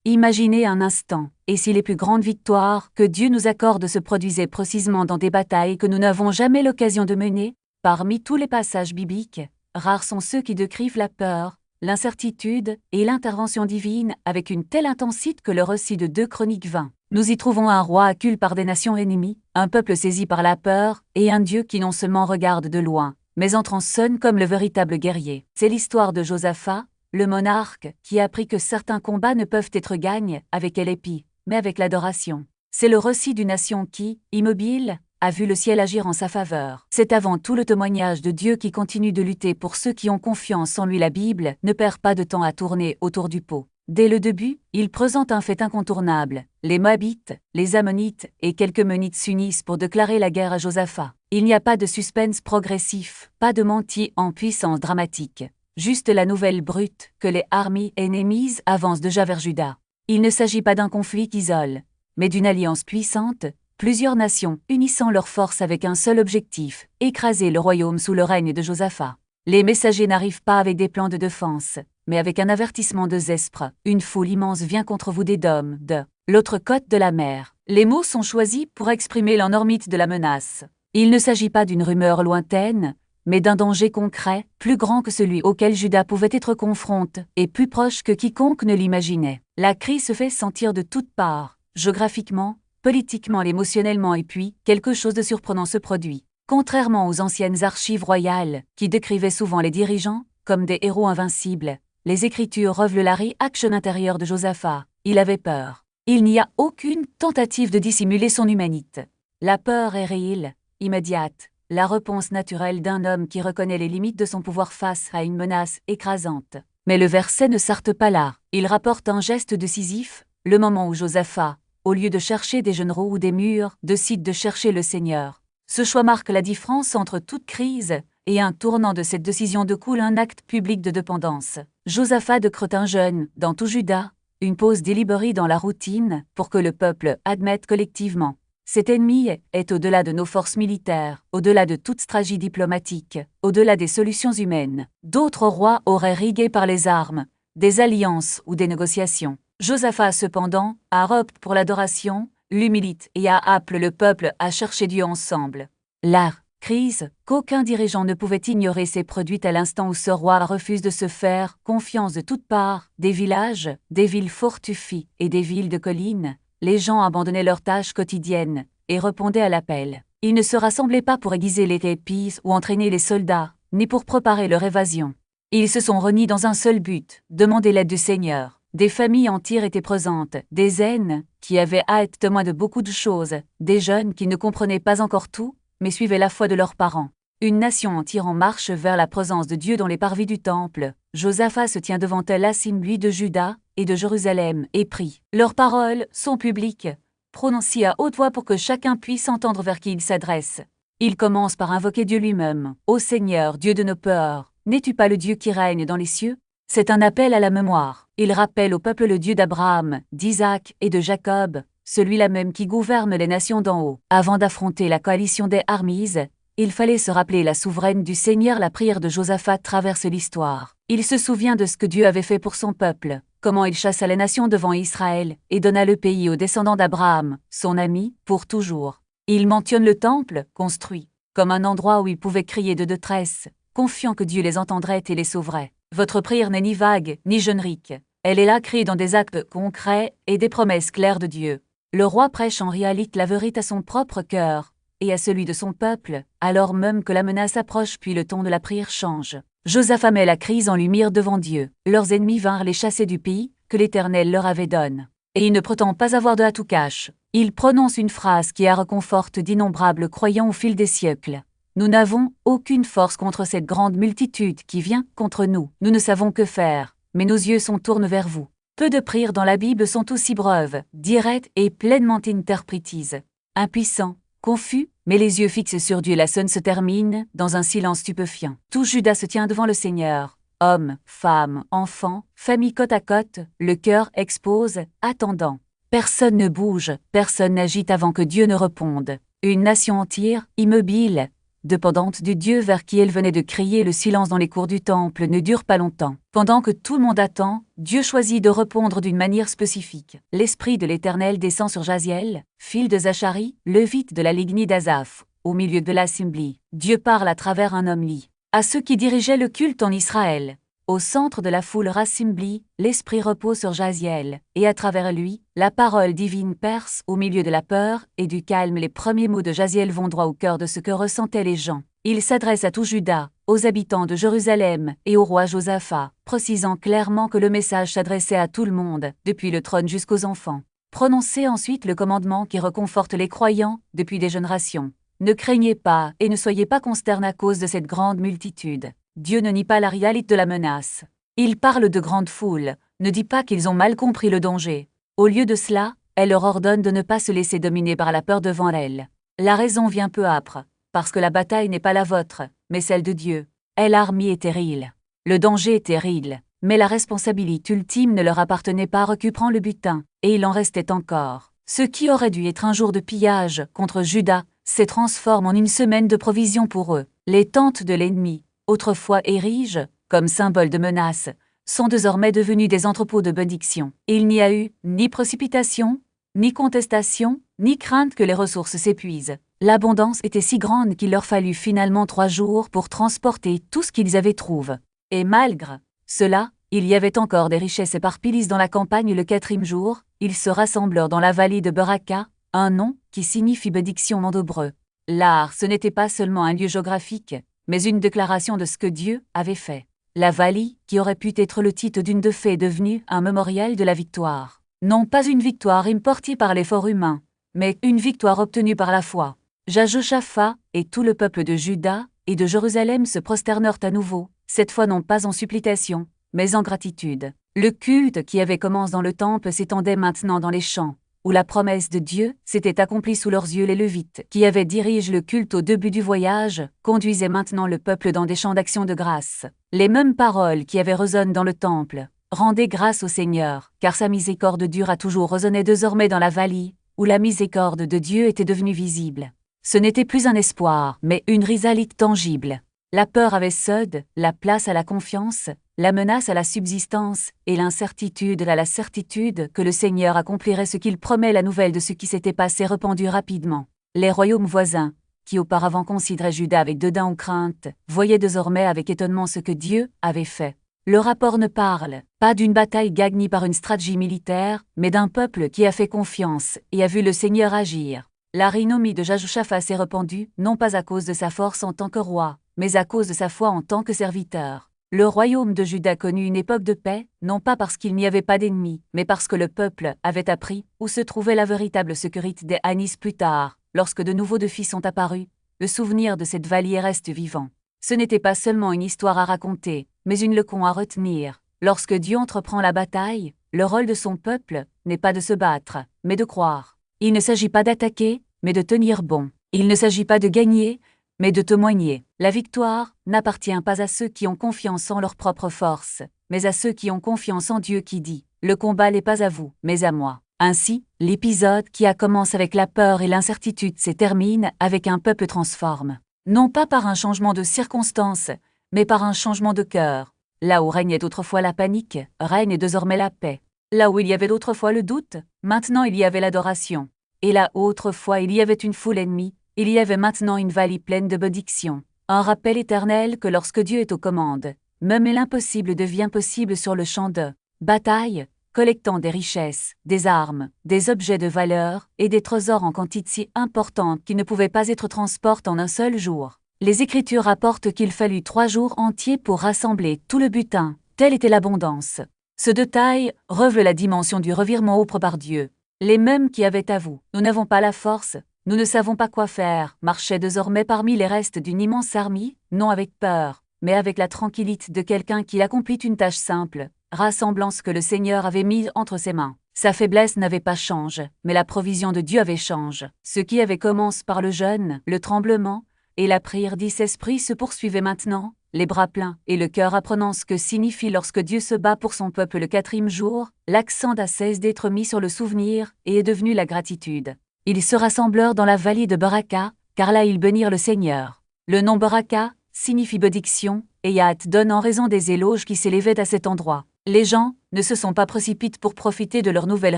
Imaginez un instant, et si les plus grandes victoires que Dieu nous accorde se produisaient précisément dans des batailles que nous n'avons jamais l'occasion de mener? Parmi tous les passages bibliques, rares sont ceux qui décrivent la peur, l'incertitude et l'intervention divine avec une telle intensité que le récit de 2 Chroniques 20. Nous y trouvons un roi acculé par des nations ennemies, un peuple saisi par la peur, et un Dieu qui non seulement regarde de loin, mais entre en scène comme le véritable guerrier. C'est l'histoire de Josaphat, le monarque, qui a appris que certains combats ne peuvent être gagnés avec l'épée, mais avec l'adoration. C'est le récit d'une nation qui, immobile, a vu le ciel agir en sa faveur. C'est avant tout le témoignage de Dieu qui continue de lutter pour ceux qui ont confiance en lui. La Bible ne perd pas de temps à tourner autour du pot. Dès le début, il présente un fait incontournable. Les Moabites, les Ammonites et quelques Meunites s'unissent pour déclarer la guerre à Josaphat. Il n'y a pas de suspense progressif, pas de menti en puissance dramatique. Juste la nouvelle brute que les armées ennemies avancent déjà vers Juda. Il ne s'agit pas d'un conflit qui isole, mais d'une alliance puissante, plusieurs nations unissant leurs forces avec un seul objectif, écraser le royaume sous le règne de Josaphat. Les messagers n'arrivent pas avec des plans de défense, mais avec un avertissement de zèspre. Une foule immense vient contre vous d'Édom, de l'autre côte de la mer. Les mots sont choisis pour exprimer l'énormité de la menace. Il ne s'agit pas d'une rumeur lointaine, mais d'un danger concret, plus grand que celui auquel Juda pouvait être confronté, et plus proche que quiconque ne l'imaginait. La crise se fait sentir de toutes parts, géographiquement, politiquement, émotionnellement, et puis, quelque chose de surprenant se produit. Contrairement aux anciennes archives royales, qui décrivaient souvent les dirigeants comme des héros invincibles, les Écritures révèlent la réaction intérieure de Josaphat. Il avait peur. Il n'y a aucune tentative de dissimuler son humanité. La peur est réelle, immédiate, la réponse naturelle d'un homme qui reconnaît les limites de son pouvoir face à une menace écrasante. Mais le verset ne s'arrête pas là. Il rapporte un geste décisif, le moment où Josaphat, au lieu de chercher des gendarmes ou des murs, décide de chercher le Seigneur. Ce choix marque la différence entre toute crise et un tournant de cette décision découle un acte public de dépendance. Josaphat décrète un jeûne dans tout Juda, une pause délibérée dans la routine pour que le peuple admette collectivement. Cet ennemi est au-delà de nos forces militaires, au-delà de toute stratégie diplomatique, au-delà des solutions humaines. D'autres rois auraient rigué par les armes, des alliances ou des négociations. Josaphat cependant a opté pour l'adoration, l'humilité et a appelé le peuple à chercher Dieu ensemble. La crise qu'aucun dirigeant ne pouvait ignorer s'est produite à l'instant où ce roi refuse de se faire confiance de toutes parts, des villages, des villes fortifiées et des villes de collines. Les gens abandonnaient leurs tâches quotidiennes et répondaient à l'appel. Ils ne se rassemblaient pas pour aiguiser les épées ou entraîner les soldats, ni pour préparer leur évasion. Ils se sont réunis dans un seul but, demander l'aide du Seigneur. Des familles entières étaient présentes, des aînés qui avaient à être témoins de beaucoup de choses, des jeunes qui ne comprenaient pas encore tout, mais suivaient la foi de leurs parents. Une nation entière en marche vers la présence de Dieu dans les parvis du temple. Josaphat se tient devant l'assemblée de Juda et de Jérusalem et prie. Leurs paroles sont publiques, prononcées à haute voix pour que chacun puisse entendre vers qui il s'adresse. Il commence par invoquer Dieu lui-même. « Ô Seigneur, Dieu de nos peurs, n'es-tu pas le Dieu qui règne dans les cieux ?» C'est un appel à la mémoire. Il rappelle au peuple le Dieu d'Abraham, d'Isaac et de Jacob, celui-là même qui gouverne les nations d'en haut. Avant d'affronter la coalition des armées, il fallait se rappeler la souveraine du Seigneur. La prière de Josaphat traverse l'histoire. Il se souvient de ce que Dieu avait fait pour son peuple, comment il chassa les nations devant Israël et donna le pays aux descendants d'Abraham, son ami, pour toujours. Il mentionne le temple, construit, comme un endroit où il pouvait crier de détresse, confiant que Dieu les entendrait et les sauverait. Votre prière n'est ni vague, ni générique. Elle est là créée dans des actes concrets et des promesses claires de Dieu. Le roi prêche en réalité la vérité à son propre cœur et à celui de son peuple, alors même que la menace approche puis le ton de la prière change. Josaphat met la crise en lumière devant Dieu. Leurs ennemis vinrent les chasser du pays que l'Éternel leur avait donné. Et il ne prétend pas avoir de tout cache. Il prononce une phrase qui a réconforté d'innombrables croyants au fil des siècles. Nous n'avons aucune force contre cette grande multitude qui vient contre nous. Nous ne savons que faire, mais nos yeux sont tournés vers vous. Peu de prières dans la Bible sont aussi brèves, directes et pleinement interprétises. Impuissants, confus, mais les yeux fixés sur Dieu, la scène se termine dans un silence stupéfiant. Tout Juda se tient devant le Seigneur. Hommes, femmes, enfants, familles côte à côte, le cœur expose, attendant. Personne ne bouge, personne n'agite avant que Dieu ne réponde. Une nation entière, immobile, dépendante du Dieu vers qui elle venait de crier. Le silence dans les cours du temple ne dure pas longtemps. Pendant que tout le monde attend, Dieu choisit de répondre d'une manière spécifique. L'Esprit de l'Éternel descend sur Jaziel, fille de Zachari, levite de la lignée d'Asaph, au milieu de l'assemblée. Dieu parle à travers un homme lié à ceux qui dirigeaient le culte en Israël. Au centre de la foule rassemblée, l'Esprit repose sur Jaziel, et à travers lui, la parole divine perce au milieu de la peur et du calme. Les premiers mots de Jaziel vont droit au cœur de ce que ressentaient les gens. Il s'adresse à tout Juda, aux habitants de Jérusalem et au roi Josaphat, précisant clairement que le message s'adressait à tout le monde, depuis le trône jusqu'aux enfants. Prononcez ensuite le commandement qui réconforte les croyants depuis des générations. Ne craignez pas et ne soyez pas consternés à cause de cette grande multitude. Dieu ne nie pas la réalité de la menace. Il parle de grandes foules, ne dit pas qu'ils ont mal compris le danger. Au lieu de cela, elle leur ordonne de ne pas se laisser dominer par la peur devant elle. La raison vient peu âpre, parce que la bataille n'est pas la vôtre, mais celle de Dieu. L'armée est terrible. Le danger est terrible, mais la responsabilité ultime ne leur appartenait pas. Récupérant le butin, et il en restait encore. Ce qui aurait dû être un jour de pillage contre Juda, se transforme en une semaine de provisions pour eux. Les tentes de l'ennemi, autrefois ériges, comme symbole de menace, sont désormais devenus des entrepôts de bénédiction. Il n'y a eu ni précipitation, ni contestation, ni crainte que les ressources s'épuisent. L'abondance était si grande qu'il leur fallut finalement 3 jours pour transporter tout ce qu'ils avaient trouvé. Et malgré cela, il y avait encore des richesses éparpillées dans la campagne. Le 4e jour, ils se rassemblèrent dans la vallée de Beraka, un nom qui signifie bénédiction en hébreu. Là, ce n'était pas seulement un lieu géographique, mais une déclaration de ce que Dieu avait fait. La vallée, qui aurait pu être le titre d'une de fées, est devenue un mémorial de la victoire. Non pas une victoire importée par l'effort humain, mais une victoire obtenue par la foi. Josaphat et tout le peuple de Juda et de Jérusalem se prosternèrent à nouveau, cette fois non pas en supplication, mais en gratitude. Le culte qui avait commencé dans le temple s'étendait maintenant dans les champs, où la promesse de Dieu s'était accomplie sous leurs yeux. Les Lévites, qui avaient dirigé le culte au début du voyage, conduisaient maintenant le peuple dans des chants d'action de grâce. Les mêmes paroles qui avaient résonné dans le temple, rendez grâce au Seigneur, car sa miséricorde dure a toujours résonné désormais dans la vallée, où la miséricorde de Dieu était devenue visible. Ce n'était plus un espoir, mais une réalité tangible. La peur avait cédé la place à la confiance, la menace à la subsistance et l'incertitude à la certitude que le Seigneur accomplirait ce qu'il promet. La nouvelle de ce qui s'était passé répandut rapidement. Les royaumes voisins, qui auparavant considéraient Juda avec dédain ou crainte, voyaient désormais avec étonnement ce que Dieu avait fait. Le rapport ne parle pas d'une bataille gagnée par une stratégie militaire, mais d'un peuple qui a fait confiance et a vu le Seigneur agir. La renommée de Josaphat s'est répandue, non pas à cause de sa force en tant que roi, mais à cause de sa foi en tant que serviteur. Le royaume de Juda connut une époque de paix, non pas parce qu'il n'y avait pas d'ennemis, mais parce que le peuple avait appris où se trouvait la véritable sécurité. Des années plus tard, lorsque de nouveaux défis sont apparus, le souvenir de cette vallée reste vivant. Ce n'était pas seulement une histoire à raconter, mais une leçon à retenir. Lorsque Dieu entreprend la bataille, le rôle de son peuple n'est pas de se battre, mais de croire. Il ne s'agit pas d'attaquer, mais de tenir bon. Il ne s'agit pas de gagner, mais de témoigner. La victoire n'appartient pas à ceux qui ont confiance en leur propre force, mais à ceux qui ont confiance en Dieu qui dit « Le combat n'est pas à vous, mais à moi ». Ainsi, l'épisode qui a commencé avec la peur et l'incertitude se termine avec un peuple transforme. Non pas par un changement de circonstances, mais par un changement de cœur. Là où régnait autrefois la panique, règne désormais la paix. Là où il y avait autrefois le doute, maintenant il y avait l'adoration. Et là où autrefois il y avait une foule ennemie, il y avait maintenant une vallée pleine de bénédictions. Un rappel éternel que lorsque Dieu est aux commandes, même l'impossible devient possible sur le champ de bataille, collectant des richesses, des armes, des objets de valeur et des trésors en quantité si importante qui ne pouvaient pas être transportés en un seul jour. Les Écritures rapportent qu'il fallut 3 jours entiers pour rassembler tout le butin, telle était l'abondance. Ce détail révèle la dimension du revirement offert par Dieu. Les mêmes qui avaient à vous, nous n'avons pas la force, nous ne savons pas quoi faire, marchaient désormais parmi les restes d'une immense armée, non avec peur, mais avec la tranquillité de quelqu'un qui accomplit une tâche simple, rassemblant ce que le Seigneur avait mis entre ses mains. Sa faiblesse n'avait pas changé, mais la provision de Dieu avait changé. Ce qui avait commencé par le jeûne, le tremblement, et la prière d'Esprit se poursuivait maintenant, les bras pleins et le cœur apprenant ce que signifie lorsque Dieu se bat pour son peuple le 4e jour, l'accent n'a cessé d'être mis sur le souvenir et est devenu la gratitude. Ils se rassemblèrent dans la vallée de Beraka, car là ils bénirent le Seigneur. Le nom Baraka signifie bénédiction, et Yat donne en raison des éloges qui s'élevaient à cet endroit. Les gens ne se sont pas précipités pour profiter de leurs nouvelles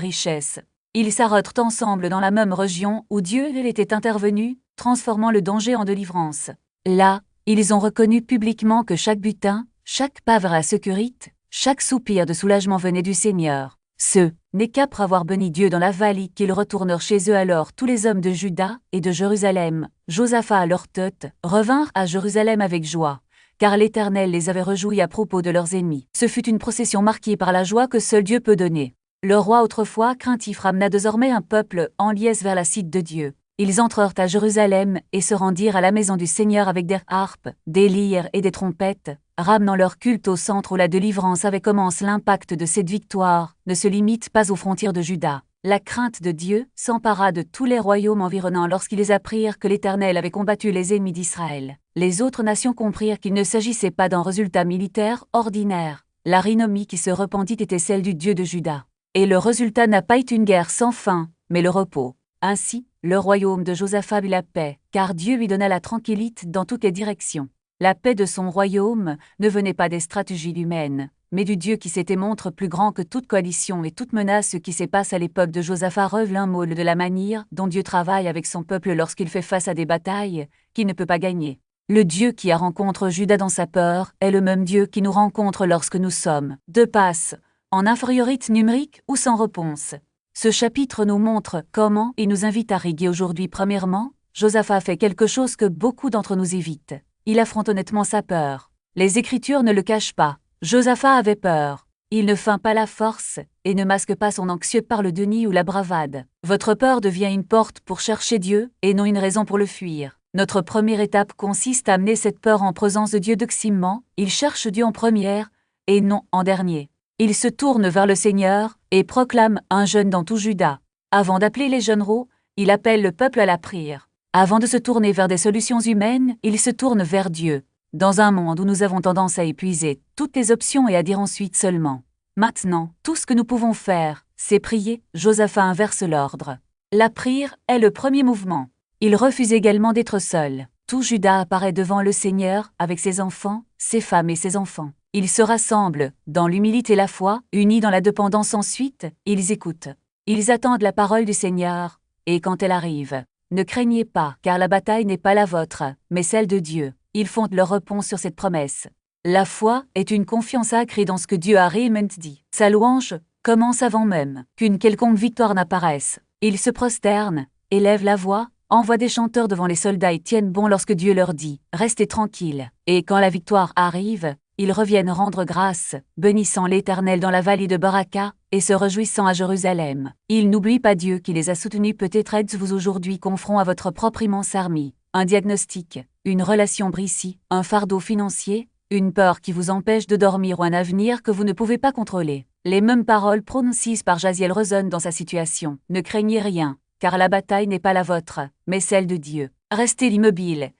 richesses. Ils s'arrêtent ensemble dans la même région où Dieu était intervenu, transformant le danger en délivrance. Là, ils ont reconnu publiquement que chaque butin, chaque pavra sécurite, chaque soupir de soulagement venait du Seigneur. Ce n'est qu'après avoir béni Dieu dans la vallée qu'ils retournèrent chez eux. Alors tous les hommes de Juda et de Jérusalem, Josaphat à leur tête, revinrent à Jérusalem avec joie, car l'Éternel les avait réjouis à propos de leurs ennemis. Ce fut une procession marquée par la joie que seul Dieu peut donner. Le roi autrefois craintif ramena désormais un peuple en liesse vers la cité de Dieu. Ils entrèrent à Jérusalem et se rendirent à la maison du Seigneur avec des harpes, des lyres et des trompettes, ramenant leur culte au centre où la délivrance avait commencé. L'impact de cette victoire ne se limite pas aux frontières de Juda. La crainte de Dieu s'empara de tous les royaumes environnants lorsqu'ils apprirent que l'Éternel avait combattu les ennemis d'Israël. Les autres nations comprirent qu'il ne s'agissait pas d'un résultat militaire ordinaire. La renommée qui se répandit était celle du Dieu de Juda. Et le résultat n'a pas été une guerre sans fin, mais le repos. Ainsi, le royaume de Josaphat eut la paix, car Dieu lui donna la tranquillité dans toutes les directions. La paix de son royaume ne venait pas des stratégies humaines, mais du Dieu qui s'était montré plus grand que toute coalition et toute menace. Ce qui se passe à l'époque de Josaphat révèle un mot de la manière dont Dieu travaille avec son peuple lorsqu'il fait face à des batailles qu'il ne peut pas gagner. Le Dieu qui a rencontré Juda dans sa peur est le même Dieu qui nous rencontre lorsque nous sommes de passe, en infériorité numérique ou sans réponse. Ce chapitre nous montre comment il nous invite à riguer aujourd'hui. Premièrement, Josaphat fait quelque chose que beaucoup d'entre nous évitent. Il affronte honnêtement sa peur. Les Écritures ne le cachent pas. Josaphat avait peur. Il ne feint pas la force et ne masque pas son anxieux par le déni ou la bravade. Votre peur devient une porte pour chercher Dieu et non une raison pour le fuir. Notre première étape consiste à amener cette peur en présence de Dieu. Deuxièmement, il cherche Dieu en première et non en dernier. Il se tourne vers le Seigneur et proclame un jeûne dans tout Juda. Avant d'appeler les généraux, il appelle le peuple à la prière. Avant de se tourner vers des solutions humaines, il se tourne vers Dieu. Dans un monde où nous avons tendance à épuiser toutes les options et à dire ensuite seulement « Maintenant, tout ce que nous pouvons faire, c'est prier », Josaphat inverse l'ordre. La prière est le premier mouvement. Il refuse également d'être seul. Tout Juda apparaît devant le Seigneur avec ses enfants, ses femmes et ses enfants. Ils se rassemblent, dans l'humilité et la foi, unis dans la dépendance. Ensuite, ils écoutent. Ils attendent la parole du Seigneur, et quand elle arrive, ne craignez pas, car la bataille n'est pas la vôtre, mais celle de Dieu. Ils fondent leur réponse sur cette promesse. La foi est une confiance accrue dans ce que Dieu a réellement dit. Sa louange commence avant même qu'une quelconque victoire n'apparaisse. Ils se prosternent, élèvent la voix, envoient des chanteurs devant les soldats et tiennent bon lorsque Dieu leur dit « Restez tranquilles ». Et quand la victoire arrive, ils reviennent rendre grâce, bénissant l'Éternel dans la vallée de Baraka, et se réjouissant à Jérusalem. Ils n'oublient pas Dieu qui les a soutenus. Peut-être êtes-vous aujourd'hui confronté à votre propre immense armée, un diagnostic, une relation brisée, un fardeau financier, une peur qui vous empêche de dormir ou un avenir que vous ne pouvez pas contrôler. Les mêmes paroles prononcées par Jaziel résonnent dans sa situation. Ne craignez rien, car la bataille n'est pas la vôtre, mais celle de Dieu. Restez immobile,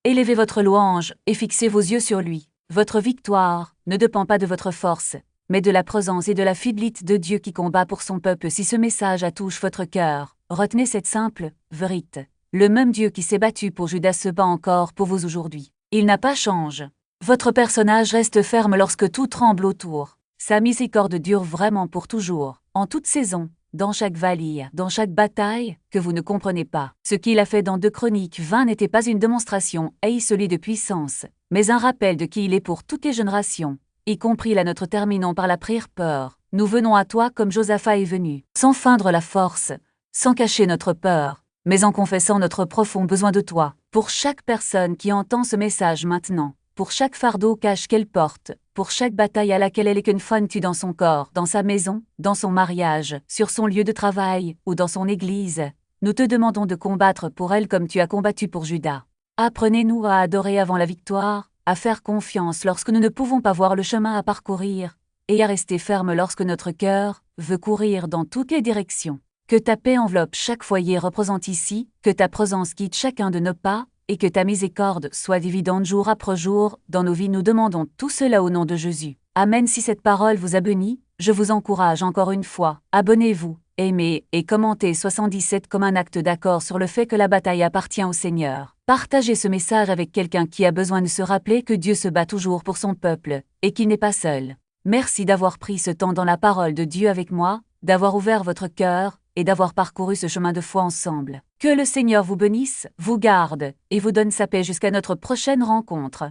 élevez votre louange et fixez vos yeux sur lui. Votre victoire ne dépend pas de votre force, mais de la présence et de la fidélité de Dieu qui combat pour son peuple. Si ce message touche votre cœur, retenez cette simple vérité. Le même Dieu qui s'est battu pour Judas se bat encore pour vous aujourd'hui. Il n'a pas changé. Votre personnage reste ferme lorsque tout tremble autour. Sa miséricorde dure vraiment pour toujours, en toute saison, dans chaque vallée, dans chaque bataille, que vous ne comprenez pas. Ce qu'il a fait dans 2 Chroniques 20 n'était pas une démonstration isolée de puissance, mais un rappel de qui il est pour toutes les générations, y compris la nôtre. Terminons par la prière. Peur. Nous venons à toi comme Josaphat est venu, sans feindre la force, sans cacher notre peur, mais en confessant notre profond besoin de toi. Pour chaque personne qui entend ce message maintenant, pour chaque fardeau cache qu'elle porte, pour chaque bataille à laquelle elle est confrontée dans son corps, dans sa maison, dans son mariage, sur son lieu de travail ou dans son église, nous te demandons de combattre pour elle comme tu as combattu pour Judas. Apprenez-nous à adorer avant la victoire, à faire confiance lorsque nous ne pouvons pas voir le chemin à parcourir, et à rester ferme lorsque notre cœur veut courir dans toutes les directions. Que ta paix enveloppe chaque foyer représente ici, que ta présence quitte chacun de nos pas, et que ta miséricorde soit dividende jour après jour dans nos vies. Nous demandons tout cela au nom de Jésus. Amen. Si cette parole vous a béni, je vous encourage encore une fois, abonnez-vous, aimez et commentez 77 comme un acte d'accord sur le fait que la bataille appartient au Seigneur. Partagez ce message avec quelqu'un qui a besoin de se rappeler que Dieu se bat toujours pour son peuple, et qu'il n'est pas seul. Merci d'avoir pris ce temps dans la parole de Dieu avec moi, d'avoir ouvert votre cœur, et d'avoir parcouru ce chemin de foi ensemble. Que le Seigneur vous bénisse, vous garde, et vous donne sa paix jusqu'à notre prochaine rencontre.